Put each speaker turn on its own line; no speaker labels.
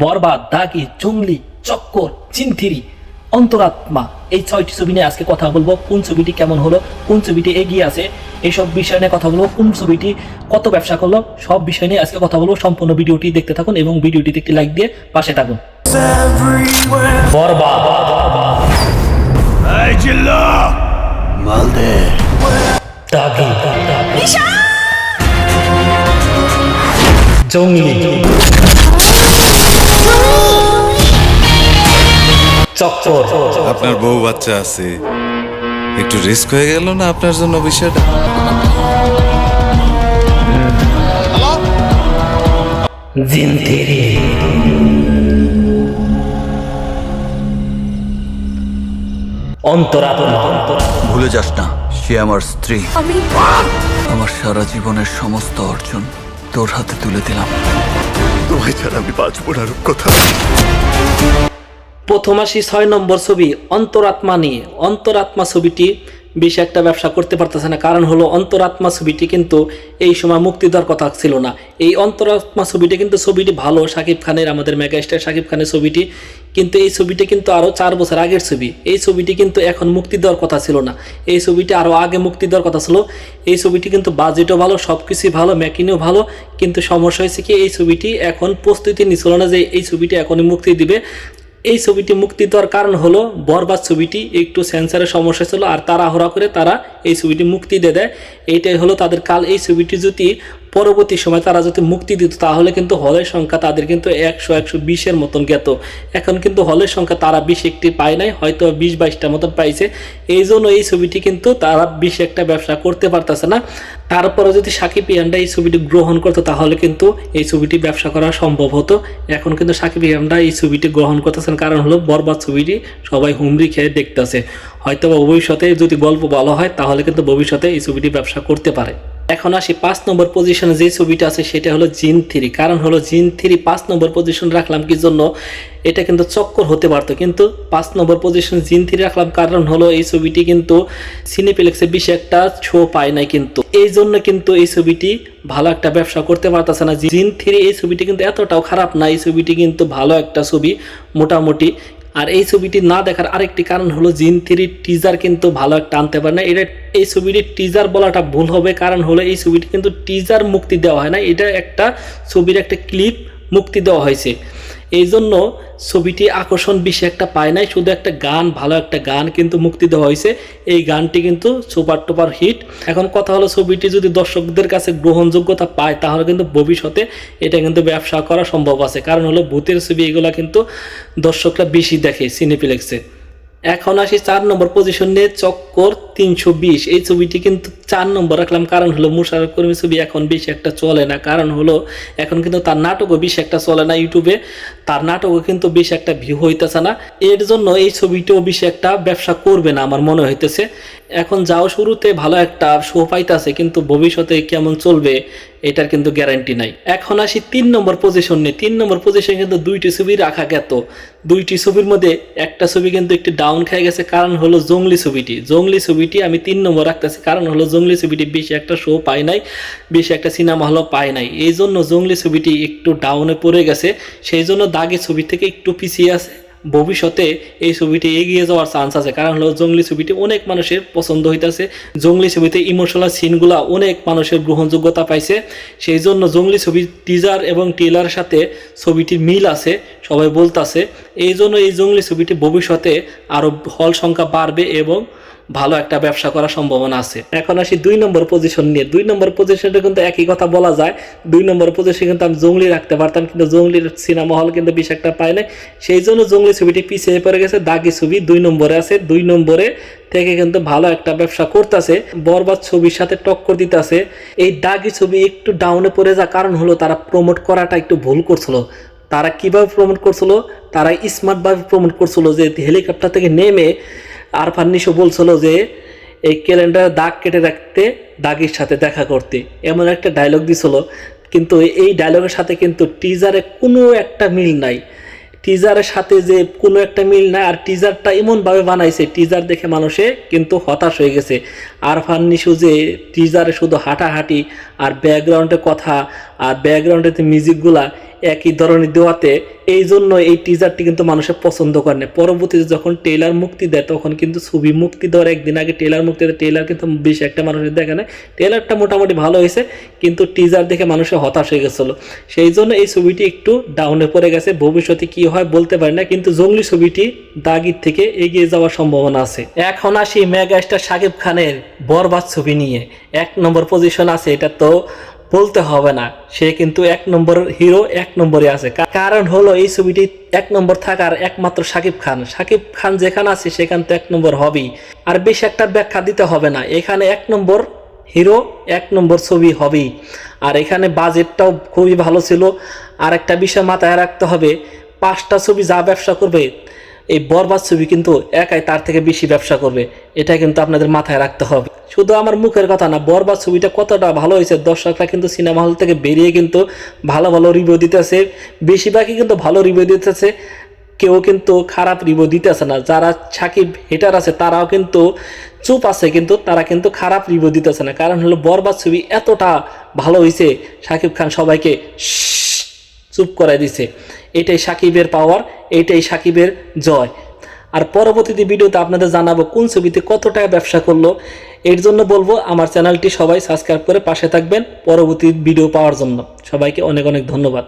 বরবাদ, দাগি, জঙ্গলি, চক্কর, চিনথিরি, অন্তরাত্মা, এই 6টি ছবি নিয়ে আজকে কথা বলবো। কোন ছবিটি কেমন হলো, কোন ছবিটি এগিয়ে আছে, এইসব বিষয় নিয়ে কথা বলবো। কোন ছবিটি কত ব্যবসা করলো, সব বিষয় নিয়ে আজকে কথা বলবো। সম্পূর্ণ ভিডিওটি দেখতে থাকুন এবং ভিডিওটিতে একটি লাইক দিয়ে পাশে থাকুন। বরবাদ, দাগি, জঙ্গলি, চক্কর।
আপনার বউ বাচ্চা আছে, একটু রিস্ক হয়ে গেল না আপনার জন্য বিষয়টা?
জিনথিরি, অন্তরাত্মা।
ভুলে যাস না, সে আমার স্ত্রী। আমার সারা জীবনের সমস্ত অর্জন তোর হাতে তুলে দিলাম।
তোমায় ছাড়া আমি বাঁচবো না রূপকথা।
প্রথম আসি 6 নম্বর ছবি অন্তরাত্মা নিয়ে। অন্তরাত্মা ছবিটি বেশি একটা ব্যবসা করতে পারতেছে না, কারণ হলো অন্তরাত্মা ছবিটি কিন্তু এই সময় মুক্তি দেওয়ার কথা ছিল না। এই অন্তরাত্মা ছবিটি কিন্তু ভালো, শাকিব খানের, আমাদের মেগাস্টার শাকিব খানের ছবিটি, কিন্তু এই ছবিটি কিন্তু আরও 4 বছর আগের ছবি। এই ছবিটি কিন্তু এখন মুক্তি দেওয়ার কথা ছিল না, এই ছবিটি আরও আগে মুক্তি দেওয়ার কথা ছিল। এই ছবিটি কিন্তু বাজেটও ভালো, সব কিছুই ভালো, মেকিংও ভালো, কিন্তু সমস্যা হয়েছে কি এই ছবিটি এখন প্রস্তুতি নিছিল না যে এই ছবিটি এখনই মুক্তি দিবে। এই ছবিটি মুক্তি দেওয়ার কারণ হলো বরবাদ ছবিটি একটু সেন্সারের সমস্যা ছিল, আর তাড়াহুড়া করে তারা এই ছবিটি মুক্তি দিয়ে দেয়। এইটাই হলো তাদের কাল। এই ছবিটি যদি পরবর্তী সময় তারা যদি মুক্তি দিত তাহলে কিন্তু হলের সংখ্যা তাদের কিন্তু 100-120-এর মতন গেত। এখন কিন্তু হলের সংখ্যা তারা 21টি পায় নাই, হয়তো 20-22টার মতন পাইছে। এই জন্য এই ছবিটি কিন্তু তারা 21 একটা ব্যবসা করতে পারতেছে না। তারপরে যদি সাকিব ইয়ানরা এই ছবিটি গ্রহণ করতো তাহলে কিন্তু এই ছবিটি ব্যবসা করা সম্ভব হতো। এখন কিন্তু সাকিব ইয়ানরা এই ছবিটি গ্রহণ করতেছেন, কারণ হলো বরবাদ ছবিটি সবাই হুমড়ি খেয়ে দেখতেছে। হয়তো ভবিষ্যতে যদি গল্প ভালো হয় তাহলে কিন্তু ভবিষ্যতে এই ছবিটি ব্যবসা করতে পারে। এখন আসি 5 নম্বর পজিশনে যে ছবিটা আছে সেটা হলো জিন-3। কারণ হলো জিন-3 5 নম্বর পজিশন রাখলাম কি জন্য, এটা কিন্তু চক্কর হতে পারতো, কিন্তু 5 নম্বর পজিশন জিন-3 রাখলাম কারণ হলো এই ছবিটি কিন্তু সিনেপ্লেক্সে বেশি একটা শো পায় নাই, কিন্তু এই জন্য কিন্তু এই ছবিটি ভালো একটা ব্যবসা করতে পারতেছে না। জিন-3 এই ছবিটি কিন্তু এতটাও খারাপ না, এই ছবিটি কিন্তু ভালো একটা ছবি মোটামুটি। আর এই ছবিটি না দেখার আরেকটি কারণ হলো জিন-3 টিজার কিন্তু ভালো একটা আনতে পারে না। এটা এই ছবিটির টিজার বলাটা ভুল হবে, কারণ হলো এই ছবিটি কিন্তু টিজার মুক্তি দেওয়া হয় না, এটা একটা ছবির একটা ক্লিপ মুক্তি দেওয়া হয়েছে। এই জন্য ছবিটি আকর্ষণ বেশি একটা পায় নাই, শুধু একটা গান, ভালো একটা গান কিন্তু মুক্তি দেওয়া হয়েছে। এই গানটি কিন্তু সুপার টুপার হিট। এখন কথা হলো ছবিটি যদি দর্শকদের কাছে গ্রহণযোগ্যতা পায় তাহলে কিন্তু ভবিষ্যতে এটা কিন্তু ব্যবসা করা সম্ভব আছে, কারণ হলো ভূতের ছবি এগুলো কিন্তু দর্শকরা বেশি দেখে সিনেপ্লেক্সে। এখন আসি 4 নম্বর পজিশন নিয়ে চক্কর 320। এই ছবিটি কিন্তু 4 নম্বর রাখলাম কারণ হলো মোশাররফ করিমের ছবি এখন বেশি একটা চলে না, কারণ হলো এখন কিন্তু তার নাটকও বেশি একটা চলে না ইউটিউবে, তার নাটকও কিন্তু বেশি একটা ভিউ হইতেছে না। এর জন্য এই ছবিটিও বেশি একটা ব্যবসা করবে না আমার মনে হইতেছে। এখন যাও শুরুতে ভালো একটা শো পাইতেছে, কিন্তু ভবিষ্যতে কেমন চলবে এটার কিন্তু গ্যারান্টি নাই। এখন আসি 3 নম্বর পজিশন নিয়ে। 3 নম্বর পজিশনে কিন্তু 2টি ছবি রাখা গেত। 2টি ছবির মধ্যে একটা ছবি কিন্তু একটু ডাউন খেয়ে গেছে, কারণ হলো জঙ্গলি ছবিটি। জঙ্গলি ছবিটি আমি 3 নম্বর রাখতেছি, কারণ হলো জঙ্গলি ছবিটি বেশি একটা শো পায় নাই, বেশি একটা সিনেমা হলও পায় নাই। এই জন্য জঙ্গলি ছবিটি একটু ডাউনে পড়ে গেছে, সেই জন্য দাগি ছবি থেকে একটু পিছিয়ে আছে। ভবিষ্যতে এই ছবিটি এগিয়ে যাওয়ার চান্স আছে, কারণ হলো জঙ্গলি ছবিটি অনেক মানুষের পছন্দ হইতেছে। জঙ্গলি ছবিতে ইমোশনাল সিনগুলা অনেক মানুষের গ্রহণযোগ্যতা পাইছে, সেই জন্য জঙ্গলি ছবির টিজার এবং ট্রেলারের সাথে ছবিটির মিল আছে, সবাই বলতেছে। এই জন্য এই জঙ্গলি ছবিটি ভবিষ্যতে আরও হল সংখ্যা বাড়বে এবং ভালো একটা ব্যবসা করার সম্ভাবনা আছে। এখন আসি 2 নম্বর পজিশন নিয়ে। 2 নম্বর পজিশনটা কিন্তু একই কথা বলা যায়। 2 নম্বর পজিশনে কিন্তু আমি জঙ্গলি রাখতে পারতাম, কিন্তু জঙ্গলির সিনেমা হল কিন্তু বেশি একটা পায় নাই, সেই জন্য জঙ্গলি ছবিটি পিছিয়ে পড়ে গেছে। দাগি ছবি 2 নম্বরে আছে, 2 নম্বরে থেকে কিন্তু ভালো একটা ব্যবসা করতেছে, বরবাদ ছবির সাথে টক্কর দিতেছে। এই দাগি ছবি একটু ডাউনে পড়ে যাওয়ার কারণ হলো তারা প্রমোট করাটা একটু ভুল করছিল। তারা কিভাবে প্রমোট করছিল, তারা স্মার্টভাবে প্রমোট করছিল যে হেলিকপ্টার থেকে নেমে আরফান নিশো বলছিল যে এই ক্যালেন্ডারে দাগ কেটে রাখতে, দাগির সাথে দেখা করতে, এমন একটা ডায়লগ দিছিল। কিন্তু এই ডায়লগের সাথে কিন্তু টিজারে কোনো একটা মিল নাই, টিজারের সাথে যে কোনো একটা মিল নাই। আর টিজারটা এমনভাবে বানাইছে, টিজার দেখে মানুষে কিন্তু হতাশ হয়ে গেছে। আরফান নিশো যে টিজারে শুধু হাঁটাহাঁটি আর ব্যাকগ্রাউন্ডে কথা আর ব্যাকগ্রাউন্ডেতে মিউজিকগুলা একই ধরনের দেওয়াতে এই জন্য এই টিজারটি কিন্তু মানুষে পছন্দ করে না। পরবর্তীতে যখন ট্রেলার মুক্তি দেয় তখন কিন্তু ছবি মুক্তি দেওয়ার একদিন আগে ট্রেলার মুক্তি দেয়, ট্রেলার কিন্তু বেশি একটা মানুষের দেখে না। ট্রেলারটা মোটামুটি ভালো হয়েছে, কিন্তু টিজার দেখে মানুষের হতাশ হয়ে গেছিলো, সেই জন্য এই ছবিটি একটু ডাউনে পড়ে গেছে। ভবিষ্যতে কি হয় বলতে পারি না, কিন্তু জঙ্গলি ছবিটি দাগির থেকে এগিয়ে যাওয়ার সম্ভাবনা আছে। এখন আসি মেগা স্টার শাকিব খানের বরবাদ ছবি নিয়ে। 1 নম্বর পজিশন আছে, এটা তো বলতে হবে না, সে কিন্তু 1 নম্বর হিরো, 1 নম্বরে আছে। কারণ হলো এই ছবিটি 1 নম্বর থাকার একমাত্র শাকিব খান যেখানে আছে সেখান তো 1 নম্বর হবেই। আর বেশি একটা ব্যাখ্যা দিতে হবে না, এখানে 1 নম্বর হিরো, 1 নম্বর ছবি হবেই। আর এখানে বাজেটটাও খুবই ভালো ছিল। আর একটা বিষয় মাথায় রাখতে হবে, 5টা ছবি যা ব্যবসা করবে, এই বরবাদ ছবি কিন্তু একাই তার থেকে বেশি ব্যবসা করবে, এটা কিন্তু আপনাদের মাথায় রাখতে হবে। শুধু আমার মুখের কথা না, বরবাদ ছবিটা কতটা ভালো হয়েছে, দর্শকরা কিন্তু সিনেমা হল থেকে বেরিয়ে কিন্তু ভালো ভালো রিভিউ দিতেছে, বেশিরভাগই কিন্তু ভালো রিভিউ দিতেছে, কেউ কিন্তু খারাপ রিভিউ দিতেছে না। যারা সাকিব হেটার আছে তারাও কিন্তু চুপ আছে, কিন্তু তারা কিন্তু খারাপ রিভিউ দিতেছে না। কারণ হলো বরবাদ ছবি এতটা ভালো হয়েছে, সাকিব খান সবাইকে চুপ করাই দিছে। এটাই সাকিবের পাওয়ার, এটাই সাকিবের জয়। আর পরবর্তীতে ভিডিওতে আপনাদের জানাবো কোন ছবিতে কত টাকা ব্যবসা করলো। এর জন্য বলবো আমার চ্যানেলটি সবাই সাবস্ক্রাইব করে পাশে থাকবেন পরবর্তী ভিডিও পাওয়ার জন্য। সবাইকে অনেক অনেক ধন্যবাদ।